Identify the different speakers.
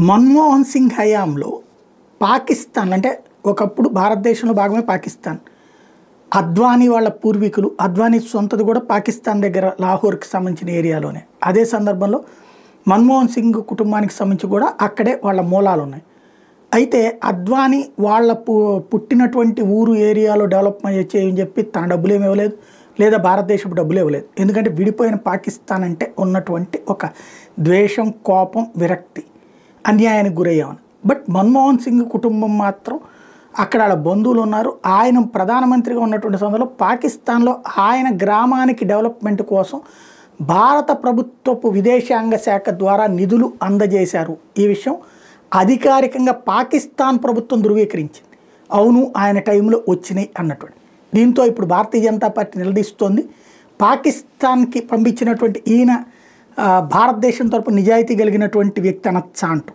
Speaker 1: మన్మోహన్ సింగ్ హయాంలో పాకిస్తాన్ అంటే ఒకప్పుడు భారతదేశంలో భాగమే పాకిస్తాన్. అద్వానీ వాళ్ళ పూర్వీకులు, అద్వానీ సొంతది కూడా పాకిస్తాన్ దగ్గర లాహోర్కి సంబంధించిన ఏరియాలోనే. అదే సందర్భంలో మన్మోహన్ సింగ్ కుటుంబానికి సంబంధించి కూడా అక్కడే వాళ్ళ మూలాలు ఉన్నాయి. అయితే అద్వానీ వాళ్ళ పుట్టినటువంటి ఊరు ఏరియాలో డెవలప్మెంట్ చేయని చెప్పి తన డబ్బులు ఏమి ఇవ్వలేదు, లేదా భారతదేశపు డబ్బులు ఇవ్వలేదు. ఎందుకంటే విడిపోయిన పాకిస్తాన్ అంటే ఉన్నటువంటి ఒక ద్వేషం, కోపం, విరక్తి, అన్యాయానికి గురయ్యామని. బట్ మన్మోహన్ సింగ్ కుటుంబం మాత్రం అక్కడ వాళ్ళ బంధువులు ఉన్నారు. ఆయన ప్రధానమంత్రిగా ఉన్నటువంటి సమయంలో పాకిస్తాన్లో ఆయన గ్రామానికి డెవలప్మెంట్ కోసం భారత ప్రభుత్వపు విదేశాంగ శాఖ ద్వారా నిధులు అందజేశారు. ఈ విషయం అధికారికంగా పాకిస్తాన్ ప్రభుత్వం ధృవీకరించింది. అవును, ఆయన టైంలో వచ్చినాయి అన్నటువంటి. దీంతో ఇప్పుడు భారతీయ జనతా పార్టీ నిలదీస్తోంది. పాకిస్తాన్కి పంపించినటువంటి ఈయన భారతదేశం తరపు నిజాయితీ కలిగినటువంటి వ్యక్తి అనొచ్చా అంటూ.